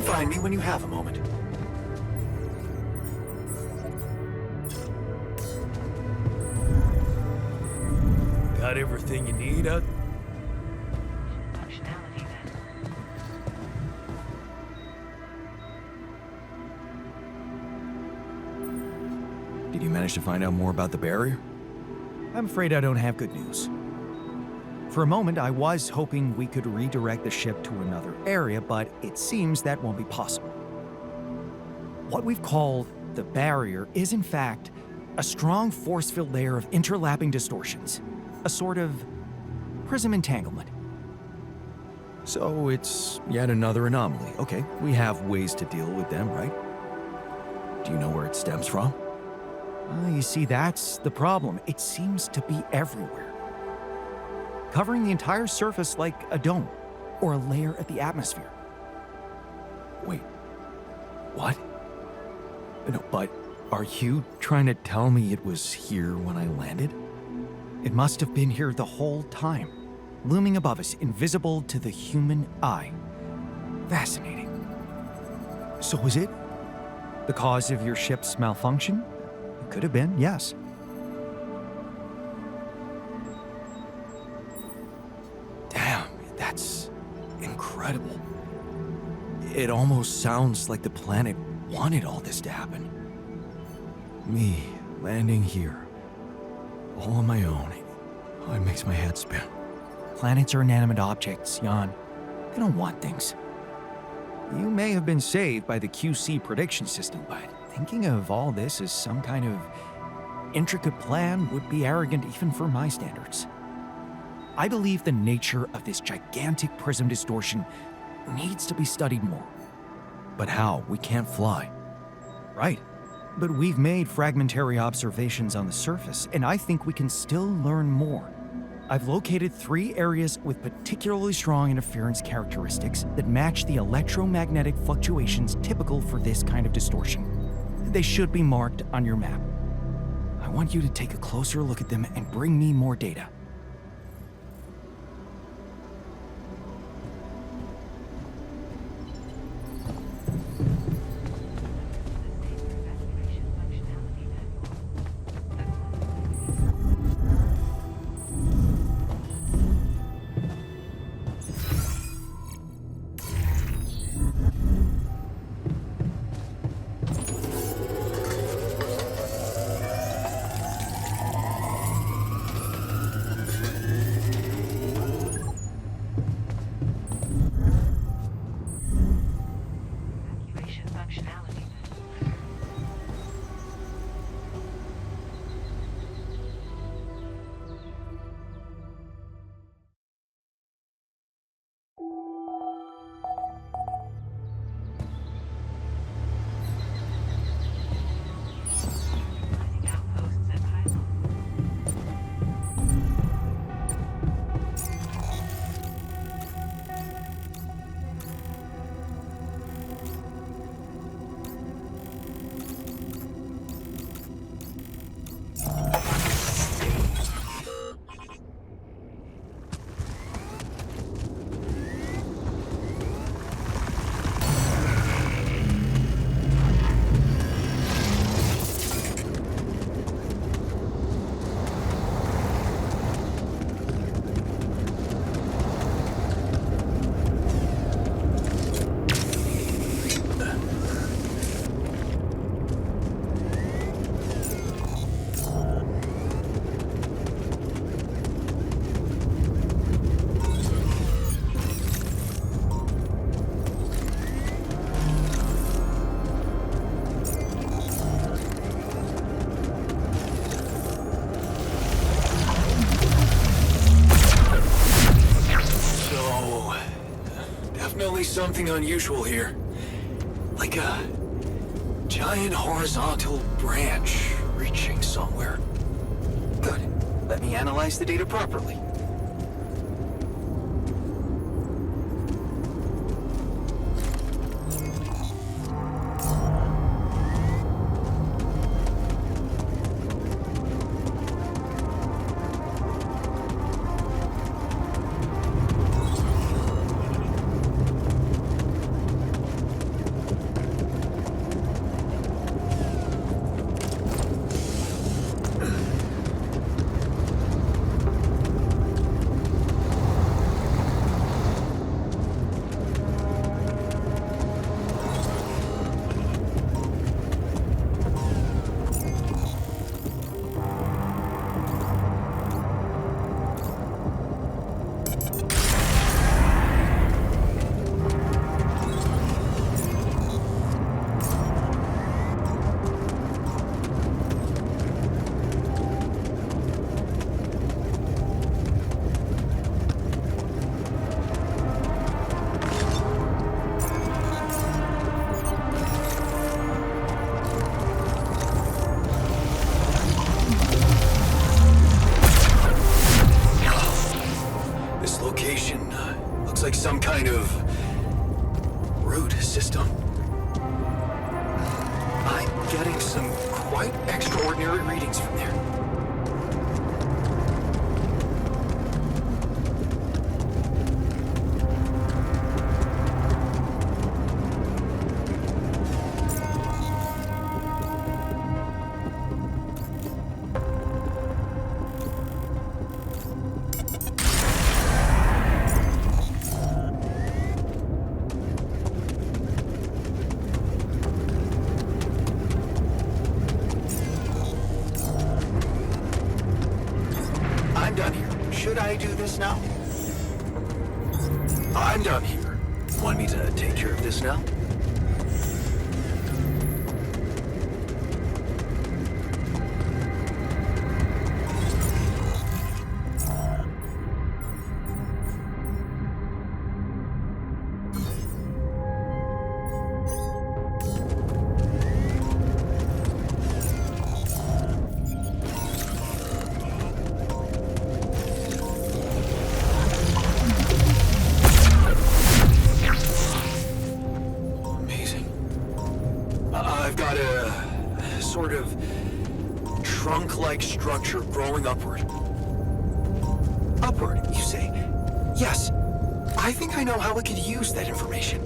can find me when you have a moment. Got everything you need out? Did you manage to find out more about the barrier? I'm afraid I don't have good news. For a moment, I was hoping we could redirect the ship to another area, but it seems that won't be possible. What we've called the barrier is, in fact, a strong force-filled layer of interlapping distortions. A sort of prism entanglement. So it's yet another anomaly. Okay, we have ways to deal with them, right? Do you know where it stems from? You see, that's the problem. It seems to be everywhere. Covering the entire surface like a dome, or a layer of the atmosphere. Wait, what? No, but are you trying to tell me it was here when I landed? It must have been here the whole time, looming above us, invisible to the human eye. Fascinating. So was it the cause of your ship's malfunction? It could have been, yes. Damn, that's incredible. It almost sounds like the planet wanted all this to happen. Me landing here, all on my own. Oh, it makes my head spin. Planets are inanimate objects, Jan. They don't want things. You may have been saved by the QC prediction system, but thinking of all this as some kind of intricate plan would be arrogant even for my standards. I believe the nature of this gigantic prism distortion needs to be studied more. But how? We can't fly. Right. But we've made fragmentary observations on the surface, and I think we can still learn more. I've located 3 areas with particularly strong interference characteristics that match the electromagnetic fluctuations typical for this kind of distortion. They should be marked on your map. I want you to take a closer look at them and bring me more data. Something unusual here. Like a giant horizontal branch reaching somewhere. Good. Let me analyze the data properly. This location looks like some kind of root system. I'm getting some quite extraordinary readings from there. Should I do this now? I'm done here. Want me to take care of this now? Sort of trunk-like structure growing upward. Upward, you say? Yes. I think I know how we could use that information.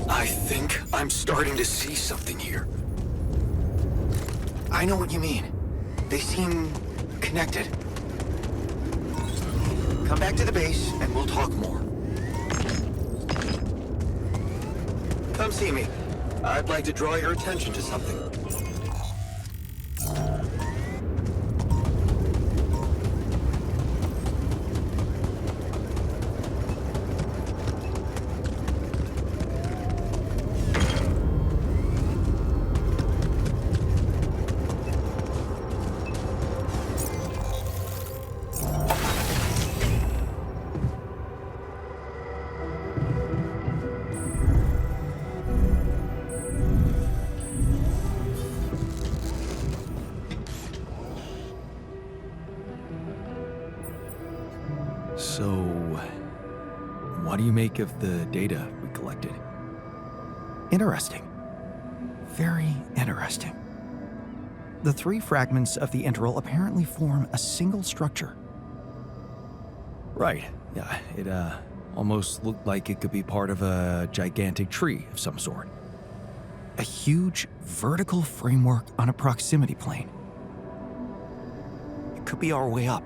I think I'm starting to see something here. I know what you mean. They seem connected. Come back to the base and we'll talk more. Come see me. I'd like to draw your attention to something. So, what do you make of the data we collected? Interesting. Very interesting. The three fragments of the Interala apparently form a single structure. Right. Yeah, it almost looked like it could be part of a gigantic tree of some sort. A huge vertical framework on a proximity plane. It could be our way up.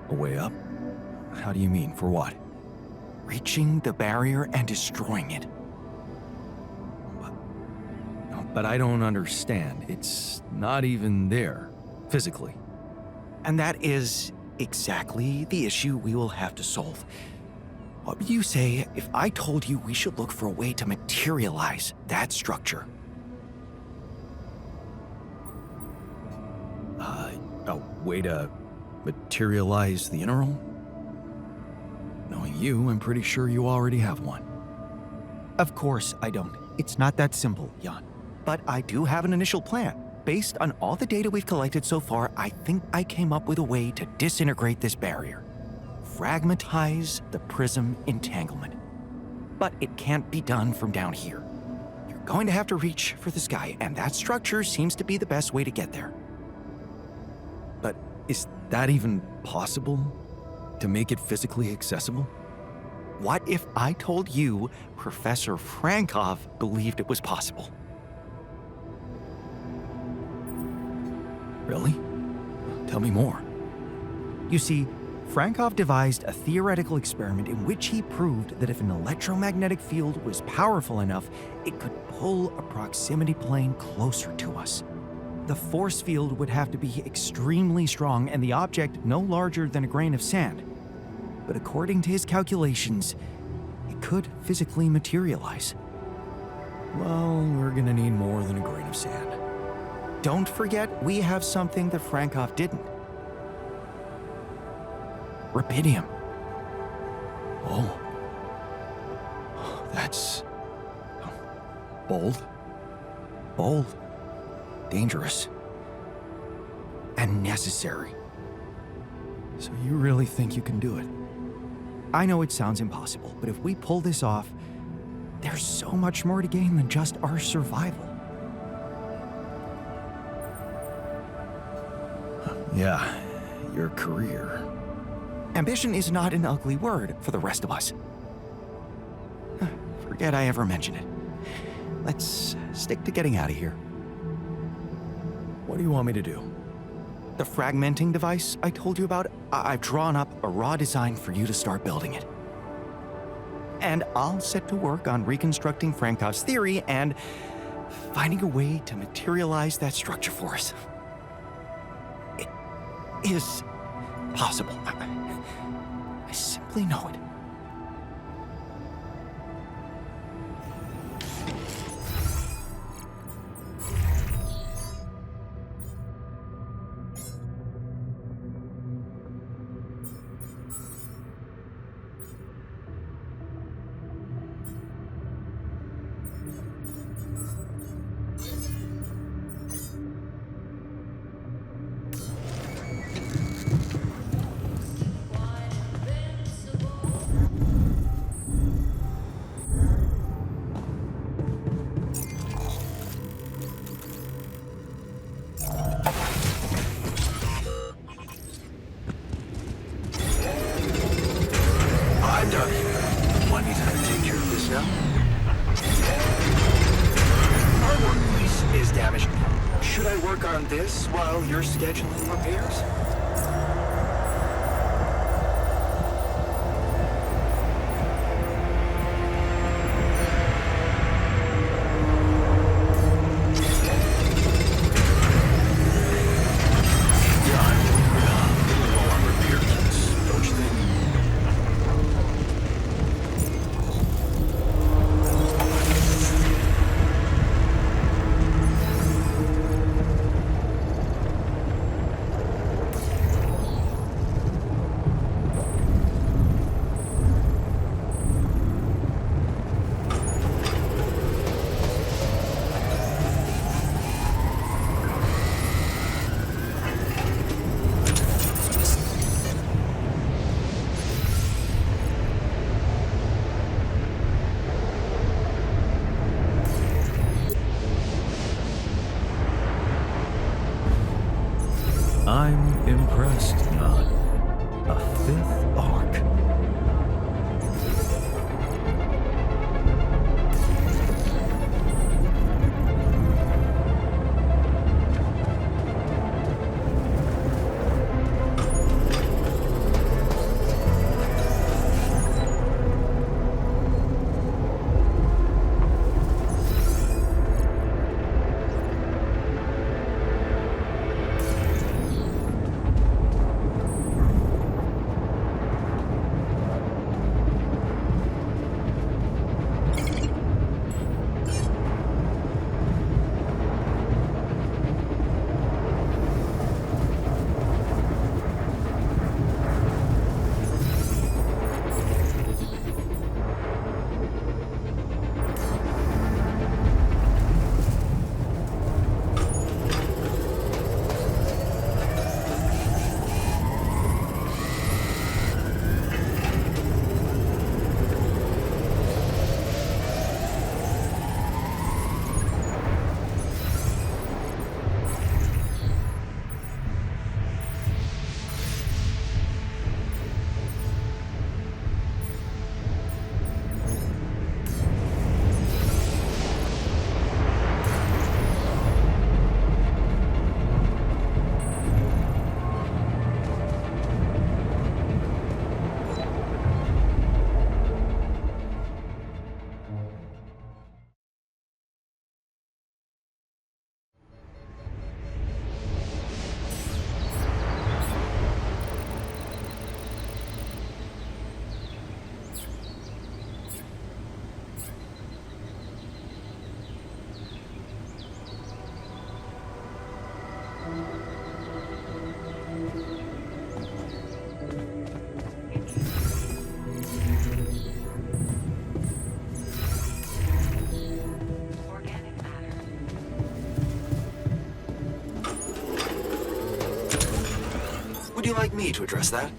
A way up? How do you mean? For what? Reaching the barrier and destroying it. But I don't understand. It's not even there, physically. And that is exactly the issue we will have to solve. What would you say if I told you we should look for a way to materialize that structure? A way to materialize the Interala? Knowing you, I'm pretty sure you already have one. Of course I don't. It's not that simple, Jan. But I do have an initial plan. Based on all the data we've collected so far, I think I came up with a way to disintegrate this barrier. Fragmentize the prism entanglement. But it can't be done from down here. You're going to have to reach for the sky, and that structure seems to be the best way to get there. But is that even possible? To make it physically accessible? What if I told you Professor Frankov believed it was possible? Really? Tell me more. You see, Frankov devised a theoretical experiment in which he proved that if an electromagnetic field was powerful enough, it could pull a proximity plane closer to us. The force field would have to be extremely strong and the object no larger than a grain of sand. But according to his calculations, it could physically materialize. Well, we're gonna need more than a grain of sand. Don't forget, we have something that Frankov didn't. Rubidium. Oh. That's... bold. Bold. Dangerous. and necessary. So you really think you can do it? I know it sounds impossible, but if we pull this off, there's so much more to gain than just our survival. Yeah, your career. Ambition is not an ugly word for the rest of us. Forget I ever mentioned it. Let's stick to getting out of here. What do you want me to do? The fragmenting device I told you about, I've drawn up a raw design for you to start building it. And I'll set to work on reconstructing Frankov's theory and finding a way to materialize that structure for us. It is possible. I simply know it. This while you're scheduling repairs? I'm impressed, Nod. A fifth arc. would you like me to address that? To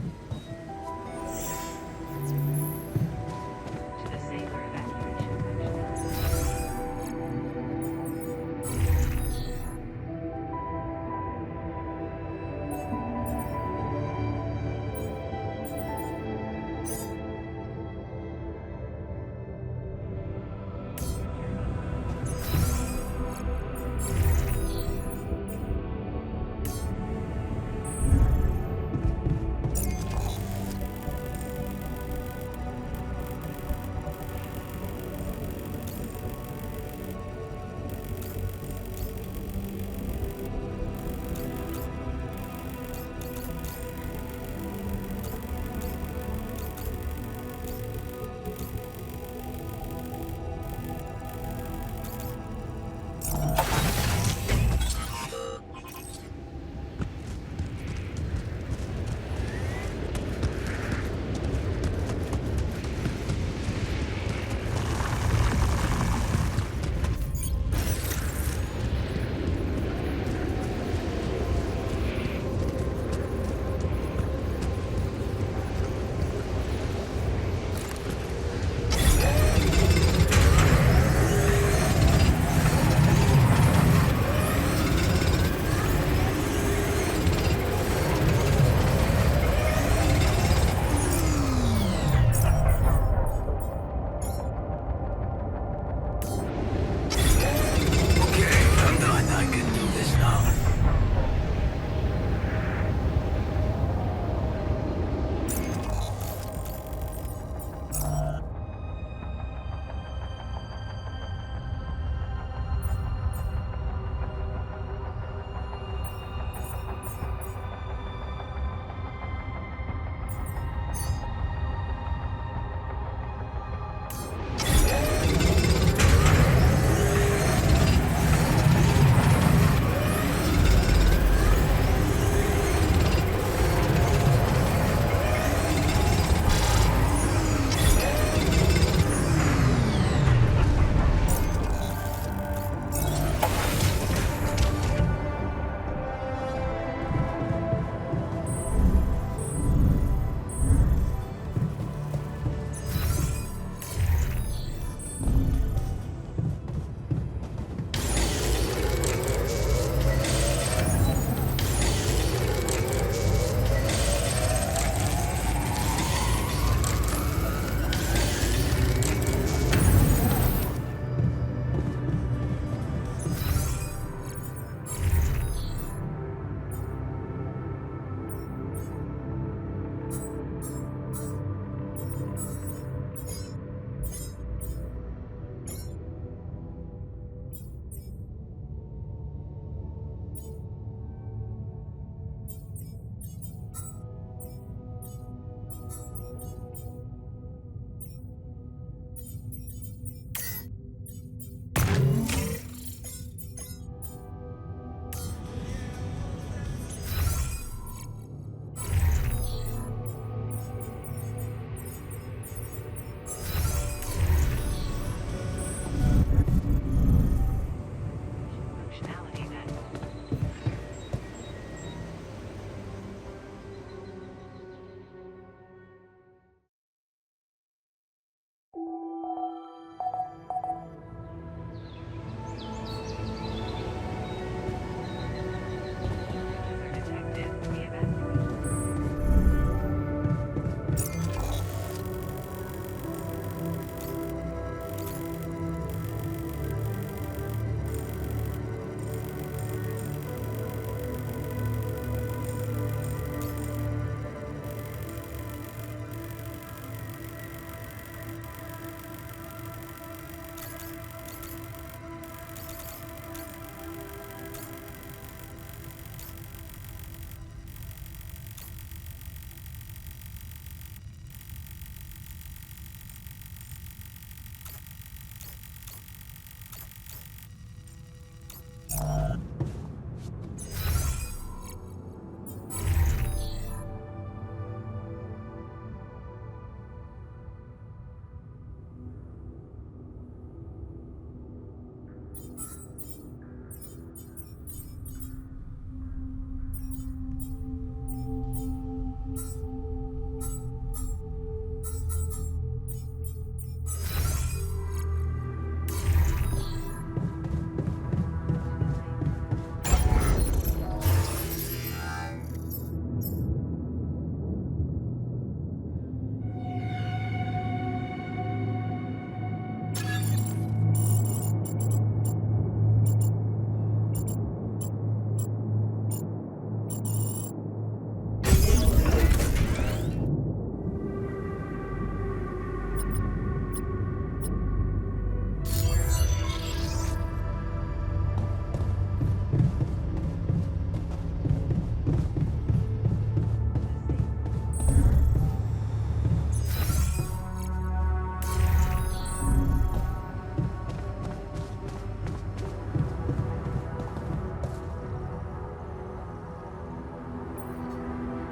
the safer evacuation section.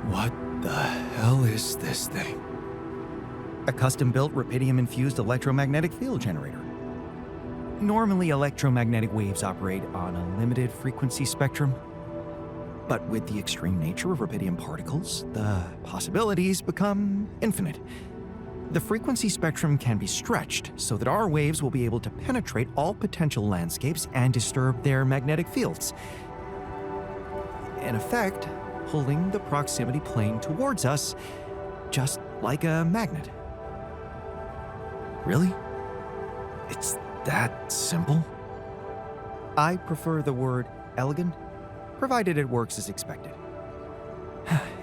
What the hell is this thing? A custom-built rubidium-infused electromagnetic field generator. Normally, electromagnetic waves operate on a limited frequency spectrum. But with the extreme nature of rubidium particles, the possibilities become infinite. The frequency spectrum can be stretched so that our waves will be able to penetrate all potential landscapes and disturb their magnetic fields. In effect, pulling the proximity plane towards us, just like a magnet. Really? It's that simple? I prefer the word elegant, provided it works as expected.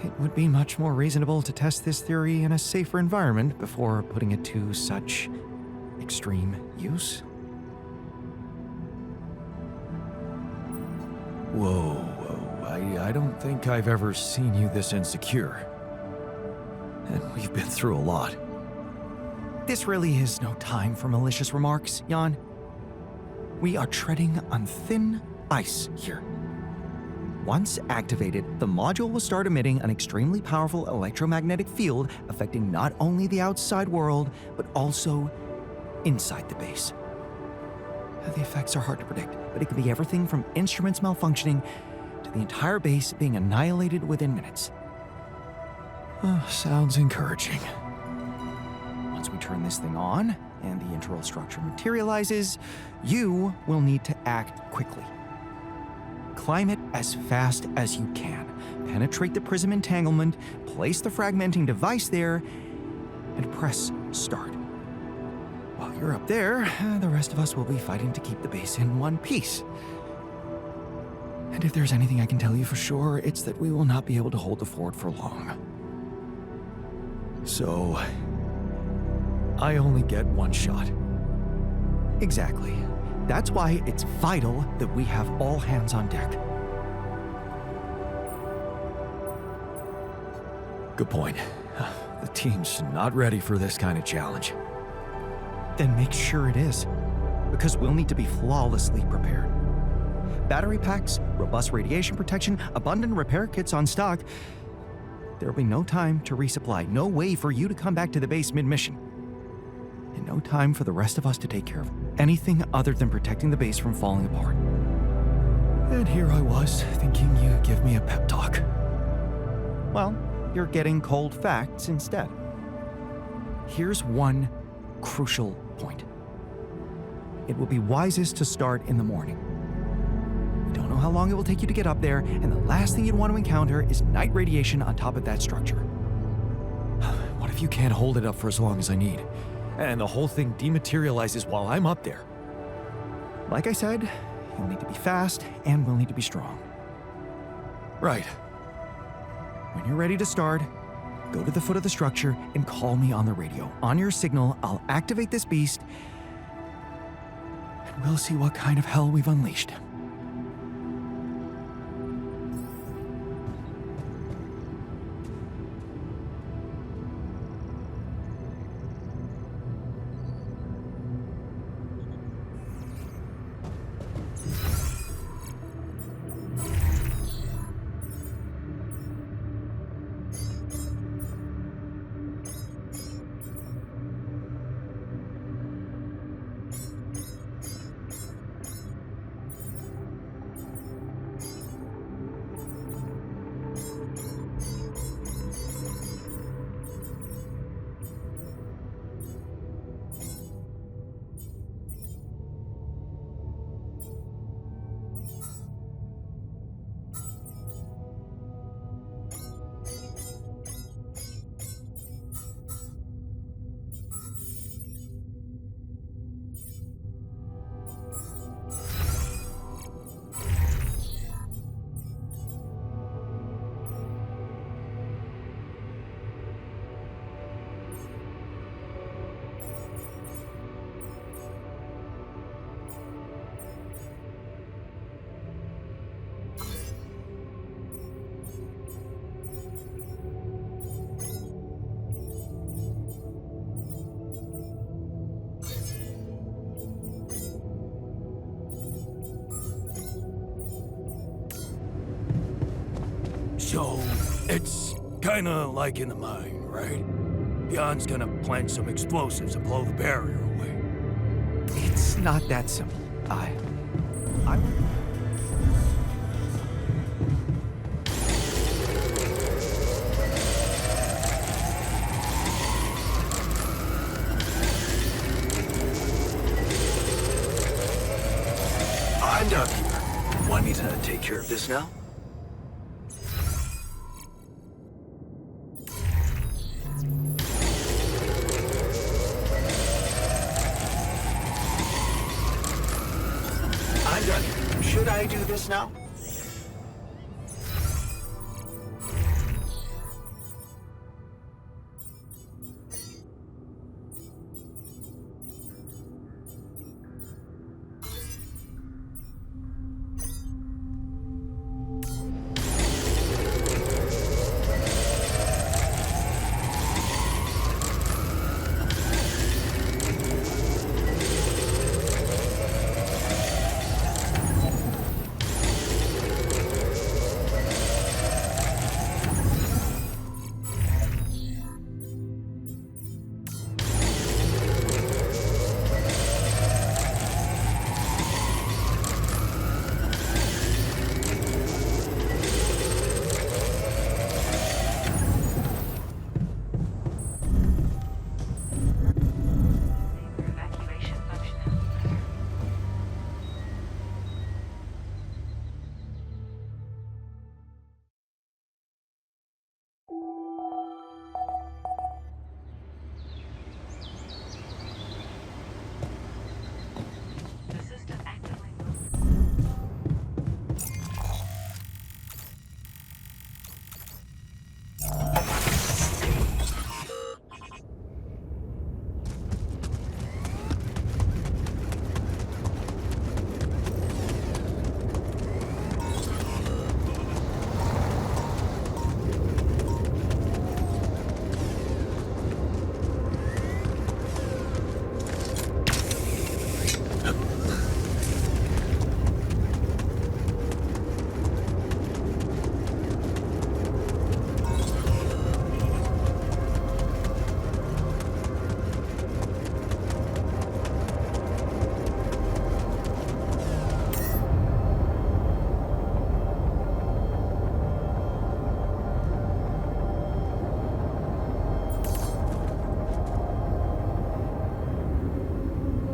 It would be much more reasonable to test this theory in a safer environment before putting it to such extreme use. Whoa. I don't think I've ever seen you this insecure. And we've been through a lot. This really is no time for malicious remarks, Jan. We are treading on thin ice here. Once activated, the module will start emitting an extremely powerful electromagnetic field affecting not only the outside world, but also inside the base. The effects are hard to predict, but it could be everything from instruments malfunctioning to the entire base being annihilated within minutes. Sounds encouraging. Once we turn this thing on and the internal structure materializes, you will need to act quickly. Climb it as fast as you can. Penetrate the prism entanglement, place the fragmenting device there, and press start. While you're up there, the rest of us will be fighting to keep the base in one piece. And if there's anything I can tell you for sure, it's that we will not be able to hold the fort for long. So, I only get one shot. Exactly. That's why it's vital that we have all hands on deck. Good point. The team's not ready for this kind of challenge. Then make sure it is, because we'll need to be flawlessly prepared. Battery packs, robust radiation protection, abundant repair kits on stock. There'll be no time to resupply, no way for you to come back to the base mid-mission. And no time for the rest of us to take care of anything other than protecting the base from falling apart. And here I was, thinking you'd give me a pep talk. Well, you're getting cold facts instead. Here's one crucial point. It will be wisest to start in the morning. We don't know how long it will take you to get up there, and the last thing you'd want to encounter is night radiation on top of that structure. What if you can't hold it up for as long as I need, and the whole thing dematerializes while I'm up there? Like I said, you'll need to be fast, and we'll need to be strong. Right. When you're ready to start, go to the foot of the structure and call me on the radio. On your signal, I'll activate this beast, and we'll see what kind of hell we've unleashed. So, it's Kinda like in the mine, right? Jan's gonna plant some explosives and blow the barrier away. It's not that simple. I... I'm done here. Want me to take care of this now? I'm done here. Should I do this now? Evacuation functional. The system actively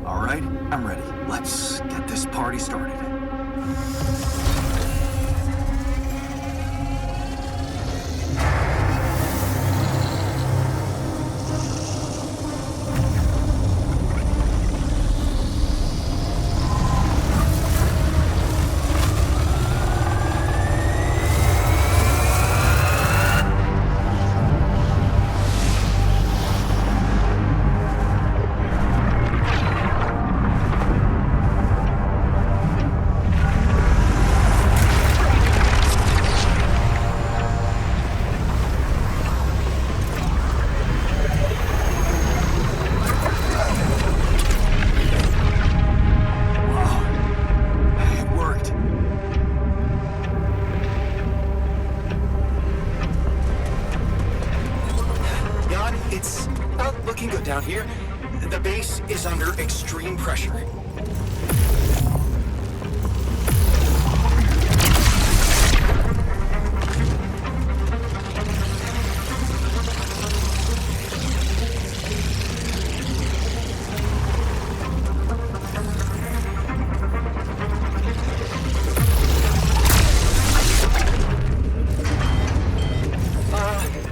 All right, I'm ready. Let's get this party started. It's not looking good down here. The base is under extreme pressure.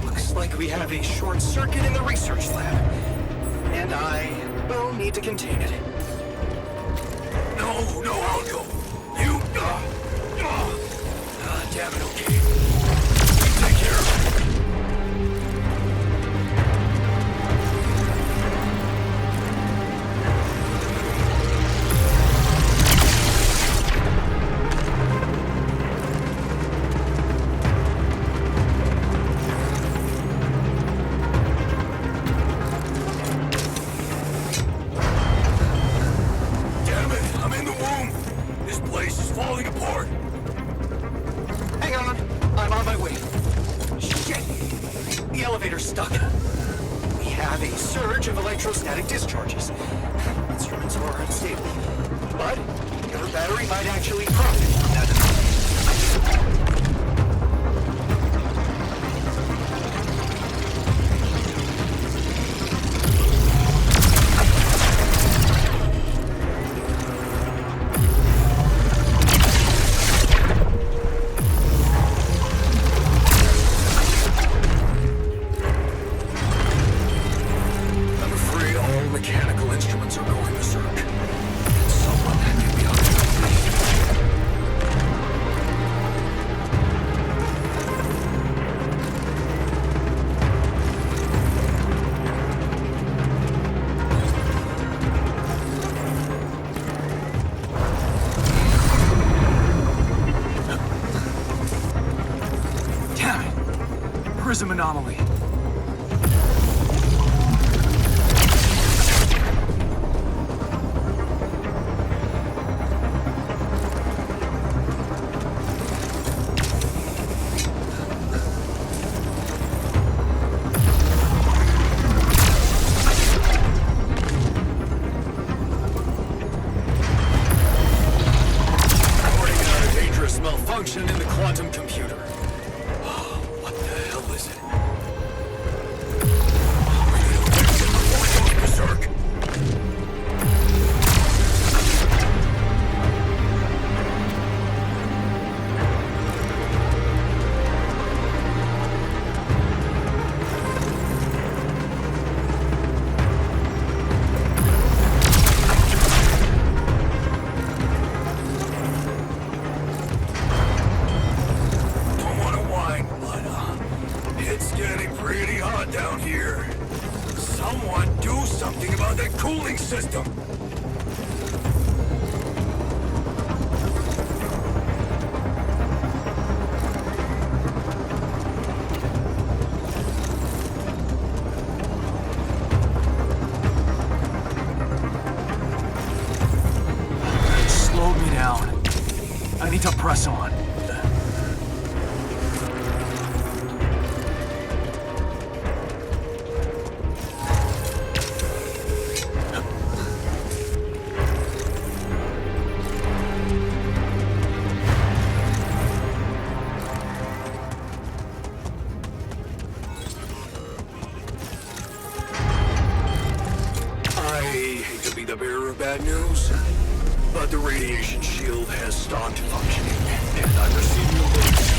Looks like we have a short circuit in the research lab. And I will need to contain it. No, I'll go. You, damn it, okay. You take care of it. Damn it, I'm in the womb. This place is falling apart. Hang on, I'm elevator's stuck. We have a surge of electrostatic discharges. Instruments are unstable. But your battery might actually profit from that anomaly. Prism anomaly. Reporting out a dangerous malfunction in the quantum computer. What the hell is it? We need to fix it before it goes berserk. Don't want to whine, but it's getting pretty hot down here. Someone do something about that cooling system. It slowed me down. I need to press on. I hate to be the bearer of bad news, but the radiation shield has stopped functioning, and I'm receiving alerts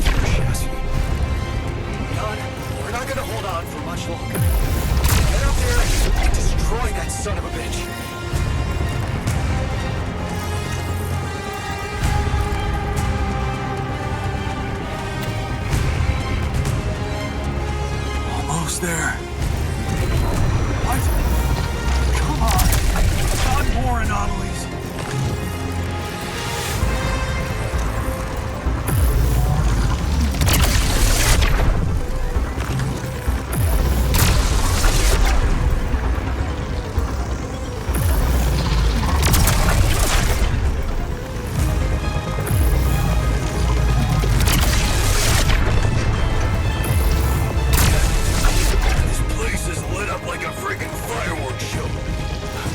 from the chassis. God, we're not gonna hold on for much longer. Get out there and destroy that son of a bitch. Almost there. What? Come on. Not more anomalies. This place is lit up like a freaking fireworks show.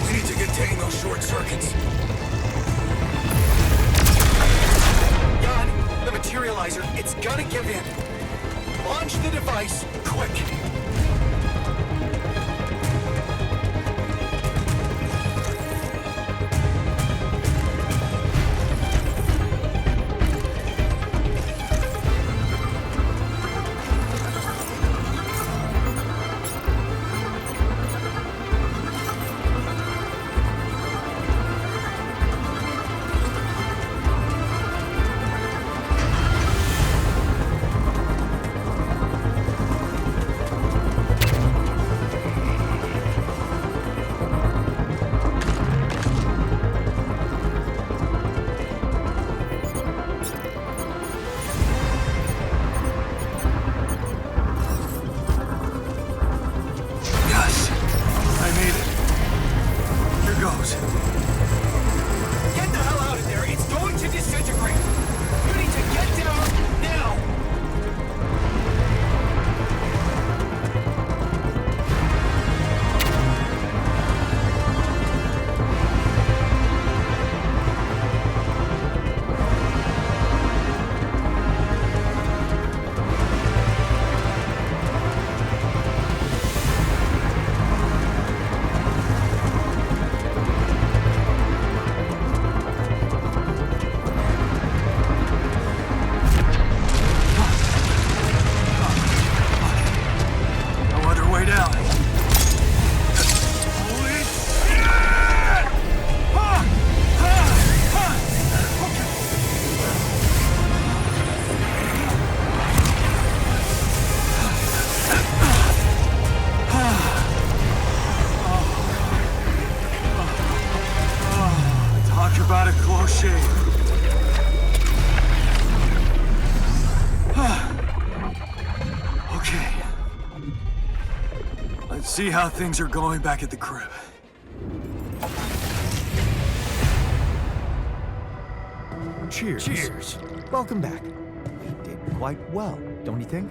We need to contain those short circuits. God, the materializer, it's gonna give in. Launch the device, quick. See how things are going back at the crib. Cheers. Cheers. Welcome back. You did quite well, don't you think?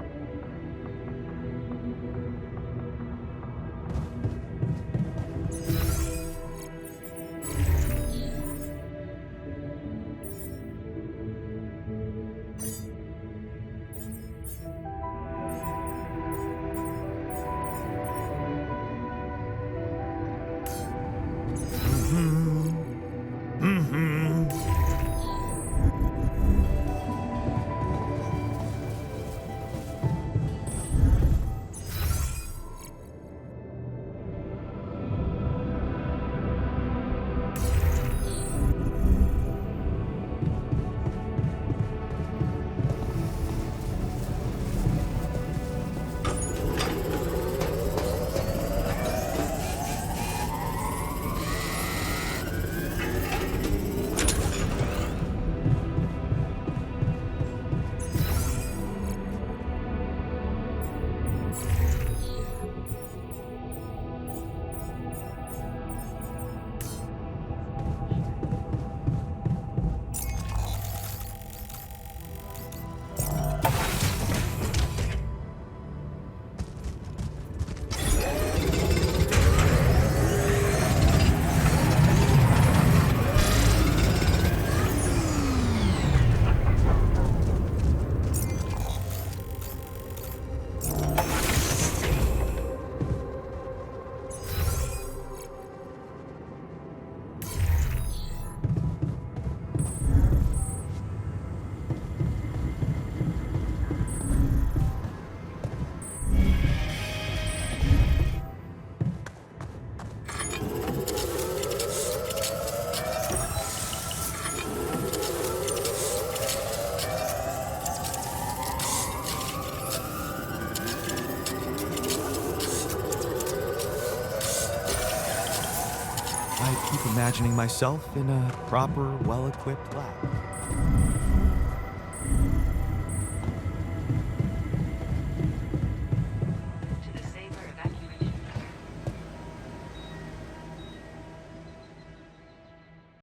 I keep imagining myself in a proper, well-equipped lab.